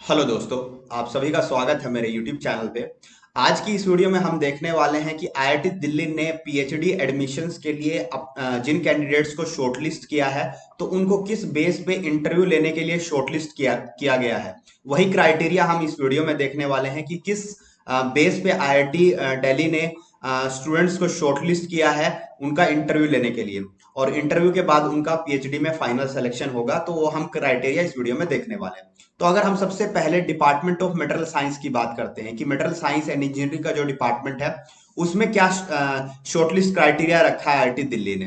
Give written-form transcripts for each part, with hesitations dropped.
Hello दोस्तों। आप सभी का स्वागत है मेरे YouTube चैनल पे। आज की इस वीडियो में हम देखने वाले हैं कि IIT दिल्ली ने पीएचडी एडमिशन्स के लिए जिन कैंडिडेट्स को शॉर्टलिस्ट किया है तो उनको किस बेस पे इंटरव्यू लेने के लिए शॉर्टलिस्ट किया गया है। वही क्राइटेरिया हम इस वीडियो में देखने वाले हैं कि किस बेस पे IIT दिल्ली ने स्टूडेंट्स को शॉर्टलिस्ट किया है उनका इंटरव्यू लेने के लिए, और इंटरव्यू के बाद उनका पीएचडी में फाइनल सिलेक्शन होगा। तो वो हम क्राइटेरिया इस वीडियो में देखने वाले हैं। तो अगर हम सबसे पहले डिपार्टमेंट ऑफ मटेरियल साइंस की बात करते हैं कि मटेरियल साइंस एंड इंजीनियरिंग का जो डिपार्टमेंट है उसमें क्या शॉर्टलिस्ट क्राइटेरिया रखा है आईआईटी दिल्ली ने।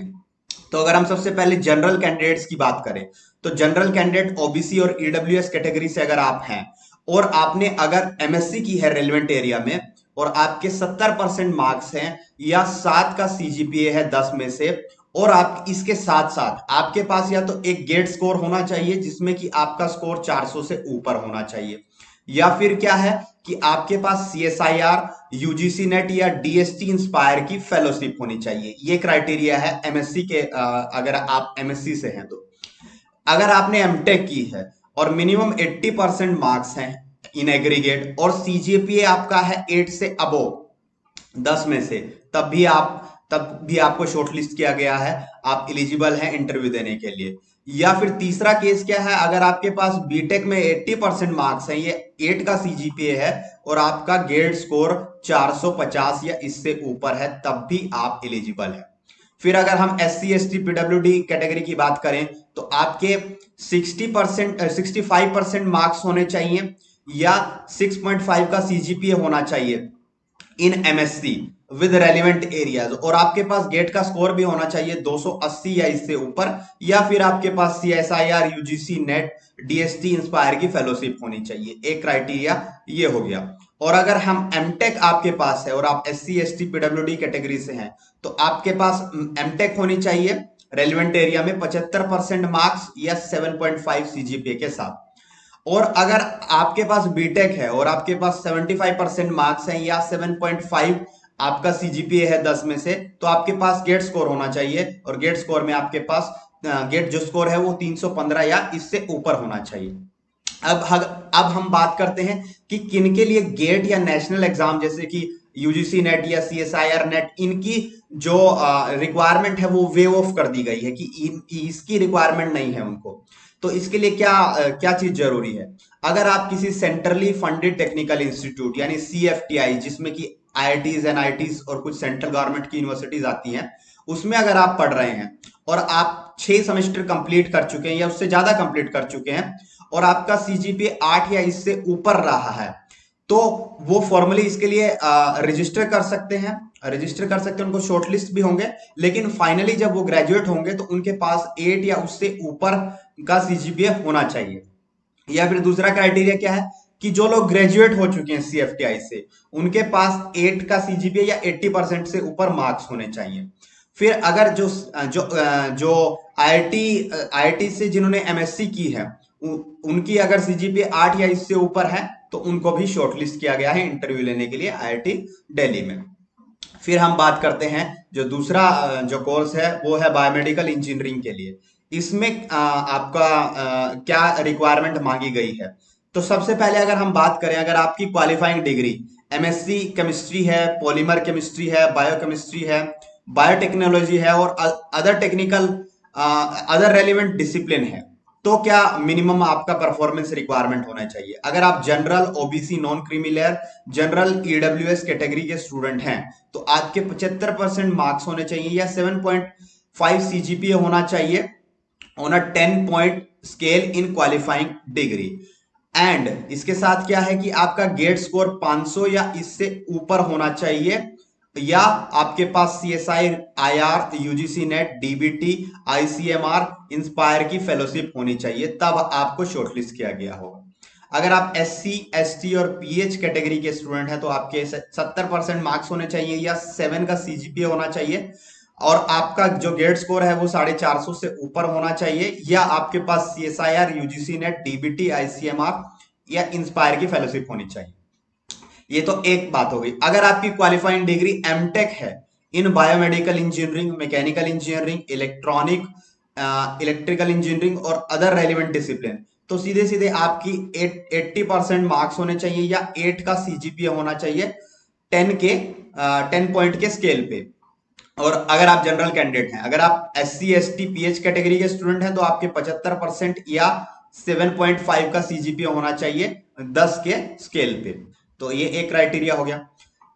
तो अगर हम सबसे पहले जनरल कैंडिडेट्स की बात करें तो जनरल कैंडिडेट ओबीसी और ईडब्ल्यूएस कैटेगरी से अगर आप हैं और आपने अगर एमएससी की है रेलेवेंट एरिया में और आपके 70% मार्क्स हैं या 7 का सीजीपीए है 10 में से, और आप इसके साथ साथ आपके पास या तो एक गेट स्कोर होना चाहिए जिसमें कि आपका स्कोर 400 से ऊपर होना चाहिए, या फिर क्या है कि आपके पास सीएसआईआर यूजीसी नेट या डीएसटी इंस्पायर की फेलोशिप होनी चाहिए। ये क्राइटेरिया है एमएससी के। अगर आप एमएससी से हैं तो अगर आपने एमटेक की है और मिनिमम 80% मार्क्स हैं इन एग्रीगेट और सीजीपीए आपका है 8 से अबोव 10 में से, तब भी आपको शॉर्टलिस्ट किया गया है, आप एलिजिबल हैं इंटरव्यू देने के लिए। या फिर तीसरा केस क्या है, अगर आपके पास बीटेक में 80% मार्क्स हैं, ये 8 का सीजीपीए है और आपका गेट स्कोर 450 या इससे ऊपर है, तब भी आप एलिजिबल हैं। फिर अगर हम S C S T PWD category की बात करें तो आपके 65% मार्क्स होने चाहिए या 6.5 का सीजीपीए होना चाहिए in MSc with relevant areas, और आपके पास गेट का स्कोर भी होना चाहिए 280 या इससे ऊपर, या फिर आपके पास CSIR UGC NET DST Inspire की फेलोशिप होनी चाहिए। एक क्राइटेरिया ये हो गया। और अगर हम एमटेक आपके पास है और आप S C S T PWD category से हैं तो आपके पास एमटेक होनी चाहिए रेलिवेंट एरिया में 75% मार्क्स या 7.5 सीजीपीए के साथ। और अगर आपके पास बीटेक है और आपके पास 75% मार्क्स हैं या 7.5 आपका सीजीपीए है 10 में से, तो आपके पास गेट स्कोर होना चाहिए, और गेट स्कोर में आपके पास गेट जो स्कोर है वो 315 या इससे ऊपर होना चाहिए। अब हम बात करते हैं कि किन के लिए गेट या नेशनल एग्जाम जैसे कि यूजीसी नेट या सीएसआईआर नेट, इनकी जो रिक्वायरमेंट है वो वेव ऑफ कर दी गई है कि इसकी रिक्वायरमेंट नहीं है उनको। तो इसके लिए क्या चीज जरूरी है। अगर आप किसी सेंट्रली फंडेड टेक्निकल इंस्टीट्यूट यानी सीएफटीआई, जिसमें कि आईआईटीज एनआईटीज और कुछ सेंट्रल गवर्नमेंट की यूनिवर्सिटीज आती हैं, उसमें अगर आप पढ़ रहे हैं और आप 6 सेमेस्टर कंप्लीट कर चुके हैं या उससे ज्यादा कंप्लीट कर चुके हैं और आपका सीजीपीए 8 या इससे ऊपर रहा है, तो वो फॉर्मली इसके लिए रजिस्टर कर सकते हैं, उनको शॉर्टलिस्ट भी होंगे। लेकिन फाइनली जब वो ग्रेजुएट होंगे तो उनके पास 8 या उससे ऊपर का सीजीपीए होना चाहिए। या फिर दूसरा क्राइटेरिया क्या है कि जो लोग ग्रेजुएट हो चुके हैं सीएफटीआई से, उनके पास 8 का सीजीपीए या 80% से ऊपर मार्क्स होने चाहिए। फिर अगर जो जो जो आईआईटी आईआईटी से जिन्होंने एमएससी की है उनकी अगर सीजीपीए 8 या इससे ऊपर है तो उनको भी शॉर्टलिस्ट किया गया है इंटरव्यू लेने के लिए आईआईटी दिल्ली में। फिर हम बात करते हैं जो दूसरा जो कोर्स है वो है बायोमेडिकल इंजीनियरिंग के लिए। इसमें आपका क्या रिक्वायरमेंट मांगी गई है। तो सबसे पहले अगर हम बात करें, अगर आपकी क्वालिफाइंग डिग्री एमएससी केमिस्ट्री है, पॉलीमर केमिस्ट्री है, बायोकेमिस्ट्री है, बायोटेक्नोलॉजी है और अदर रेलिवेंट डिसिप्लिन है, तो क्या मिनिमम आपका परफॉर्मेंस रिक्वायरमेंट होना चाहिए। अगर आप general OBC non creamy layer general EWS category के स्टूडेंट हैं तो आपके 75% मार्क्स होने चाहिए या 7.5 सीजीपीए होना चाहिए on a 10 point scale in qualifying degree. And इसके साथ क्या है कि आपका गेट स्कोर 500 या इससे ऊपर होना चाहिए, या आपके पास CSI IR UGC NET DBT ICMR Inspire की फेलोशिप होनी चाहिए, तब आपको शॉर्टलिस्ट किया गया होगा। अगर आप एस सी एस टी और पीएच कैटेगरी के स्टूडेंट हैं तो आपके 70% मार्क्स होने चाहिए या 7 का सीजीपीए होना चाहिए, और आपका जो गेट स्कोर है वो 450 से ऊपर होना चाहिए, या आपके पास CSIR UGC NET DBT ICMR या इंस्पायर की फेलोशिप होनी चाहिए। ये तो एक बात हो गई। अगर आपकी क्वालिफाइंग डिग्री एमटेक है in biomedical engineering, mechanical engineering, electrical engineering और अदर रेलिवेंट डिसिप्लिन, तो सीधे सीधे आपकी 80% मार्क्स होने चाहिए या 8 का सीजीपीए होना चाहिए 10 पॉइंट के स्केल पे। और अगर आप जनरल कैंडिडेट हैं, अगर आप SC ST PH कैटेगरी के स्टूडेंट हैं, तो आपके 75% या 7.5 का सीजीपीए होना चाहिए 10 के स्केल पे। तो ये एक क्राइटेरिया हो गया।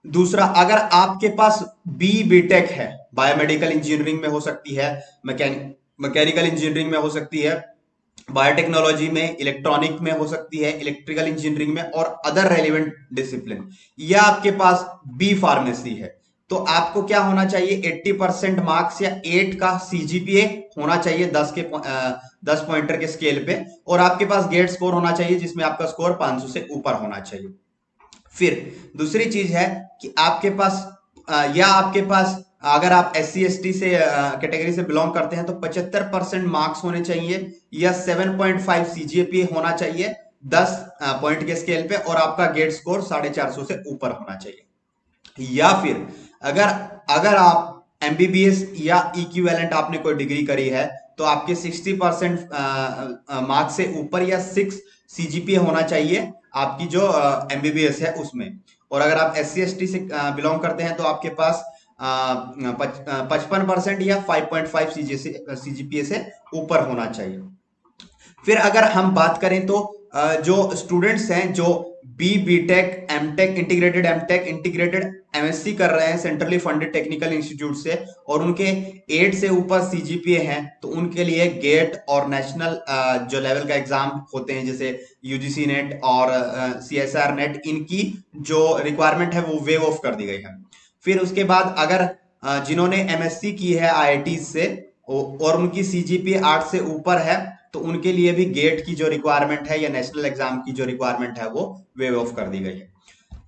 दूसरा, अगर आपके पास बीटेक है, बायोमेडिकल इंजीनियरिंग में हो सकती है, मैकेनिकल इंजीनियरिंग में हो सकती है, बायोटेक्नोलॉजी में, इलेक्ट्रॉनिक में हो सकती है, इलेक्ट्रिकल इंजीनियरिंग में और अदर रेलिवेंट डिसिप्लिन, या आपके पास बी फार्मेसी है, तो आपको क्या होना चाहिए? 80% मार्क्स या 8 का सीजीपीए होना चाहिए 10 पॉइंटर के स्केल पे, और आपके पास गेट स्कोर होना चाहिए जिसमें आपका स्कोर 500 से ऊपर होना चाहिए। फिर दूसरी चीज है कि आपके पास या आपके पास, अगर आप SC ST से कैटेगरी से बिलोंग करते हैं, तो 75% मार्क्स होने चाहिए या 7.5 सीजीपीए होना चाहिए 10 पॉइंट के स्केल पे, और आपका गेट स्कोर 450 से ऊपर होना चाहिए। या फिर अगर अगर आप एमबीबीएस या इक्विवेलेंट आपने कोई डिग्री करी है, तो आपके 60% मार्क्स से ऊपर या 6 सीजीपीए होना चाहिए आपकी जो एमबीबीएस है उसमें। और अगर आप SC ST से बिलोंग करते हैं, तो आपके पास 55% या 5.5 सीजीपीए से ऊपर होना चाहिए। फिर अगर हम बात करें तो जो स्टूडेंट्स हैं जो BTech, MTech, integrated MTech, integrated MSc कर रहे हैं सेंट्रली फंडेड टेक्निकल इंस्टीट्यूट से, और उनके 8 से ऊपर सीजीपीए हैं, तो उनके लिए गेट और नेशनल जो लेवल का एग्जाम होते हैं, जैसे यूजीसी नेट और CSR नेट, इनकी जो रिक्वायरमेंट है वो वेव ऑफ कर दी गई है। फिर उसके बाद अगर जिन्होंने एमएससी की है IIT से और उनकी सीजीपीए 8 से ऊपर है, तो उनके लिए भी गेट की जो रिक्वायरमेंट है या नेशनल एग्जाम की जो रिक्वायरमेंट है वो वेव ऑफ कर दी गई है।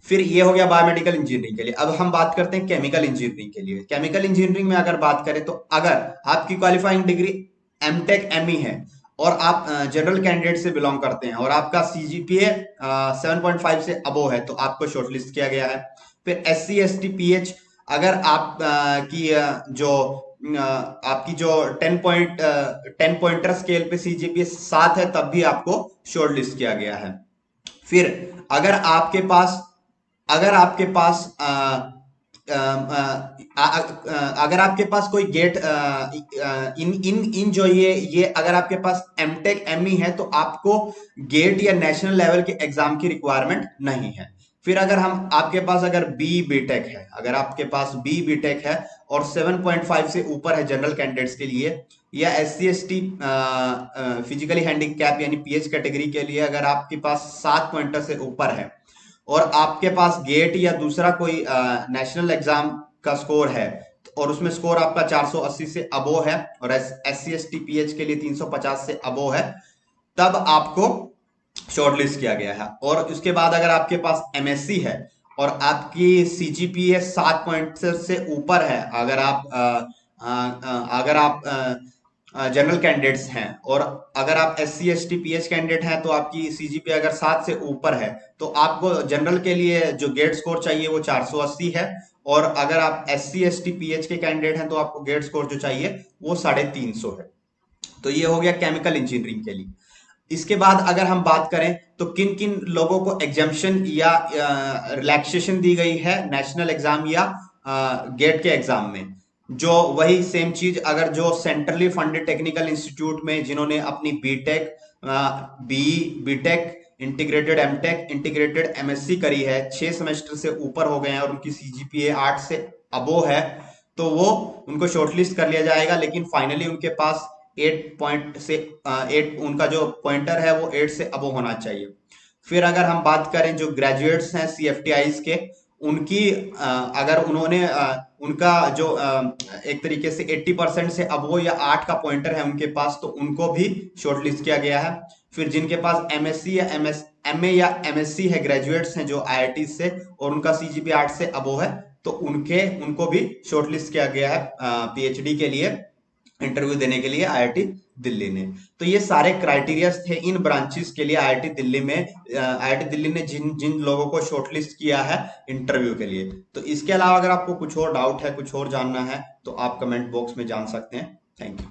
फिर ये हो गया बायोमेडिकल इंजीनियरिंग के लिए। अब हम बात करते हैं केमिकल इंजीनियरिंग के लिए। केमिकल इंजीनियरिंग में अगर बात करें, तो अगर आपकी क्वालिफाइंग डिग्री एमटेक ME है और आप जनरल कैंडिडेट से बिलोंग करते हैं और आपका सीजीपीए 7.5 से अबो है, तो आपको शॉर्टलिस्ट किया गया है। फिर SC ST PH, अगर आप की जो आपकी जो 10 पॉइंटर स्केल पे सीजीपीए 7 है, तब भी आपको शॉर्ट लिस्ट किया गया है। फिर अगर आपके पास अगर आपके पास अगर आपके पास कोई गेट इन इन इन जो ये अगर आपके पास एमटेक ME है, तो आपको गेट या नेशनल लेवल के एग्जाम की रिक्वायरमेंट नहीं है। फिर अगर हम आपके पास अगर बीटेक है, अगर आपके पास बीटेक है और 7.5 से ऊपर है जनरल कैंडिडेट्स के लिए, या SC ST फिजिकली हैंडीकैप यानी PH कैटेगरी के लिए अगर आपके पास 7 पॉइंटर से ऊपर है, और आपके पास गेट या दूसरा कोई नेशनल एग्जाम का स्कोर है, और उसमें स्कोर आपका 480 से अबो है, और SC ST PH के लिए 350 से अबो है, तब आपको शॉर्टलिस्ट किया गया है। और उसके बाद अगर आपके पास MSc है और आपकी सीजीपीए 7 पॉइंट से ऊपर है, अगर आप जनरल कैंडिडेट्स हैं, और अगर आप SC ST PH कैंडिडेट हैं, तो आपकी सीजीपीए अगर 7 से ऊपर है, तो आपको जनरल के लिए जो गेट स्कोर चाहिए वो 480 है, और अगर आप SC ST PH के कैंडिडेट हैं, तो आपको गेट स्कोर जो चाहिए वो 350 है। तो ये हो गया केमिकल इंजीनियरिंग के लिए। इसके बाद अगर हम बात करें तो किन किन लोगों को एग्जाम्शन या रिलैक्सेशन दी गई है नेशनल एग्जाम या गेट के एग्जाम में, जो वही सेम चीज, अगर जो सेंट्रली फंडेड टेक्निकल इंस्टीट्यूट में जिन्होंने अपनी BTech, BTech, integrated MTech, integrated MSc करी है, 6 सेमेस्टर से ऊपर हो गए हैं और उनकी सीजीपीए 8 से अबो है, तो वो उनको शॉर्टलिस्ट कर लिया जाएगा, लेकिन फाइनली उनके पास 8 उनका जो पॉइंटर है वो 8 से अबो होना चाहिए। फिर अगर हम बात करें जो ग्रेजुएट्स हैं CFTIs के, उनकी अगर उन्होंने उनका जो एक तरीके से 80% से अबो या 8 का पॉइंटर है उनके पास, तो उनको भी शॉर्टलिस्ट किया गया है। फिर जिनके पास MSc या MA या MSc है, ग्रेजुएट्स हैं जो IIT से, और उनका CGPA 8 से अबो है, तो उनको भी शॉर्टलिस्ट किया गया है PhD के लिए, इंटरव्यू देने के लिए IIT दिल्ली ने। तो ये सारे क्राइटेरियाज थे इन ब्रांचेस के लिए IIT दिल्ली में। IIT दिल्ली ने जिन जिन लोगों को शॉर्टलिस्ट किया है इंटरव्यू के लिए। तो इसके अलावा अगर आपको कुछ और डाउट है, कुछ और जानना है, तो आप कमेंट बॉक्स में जान सकते हैं। Thank you.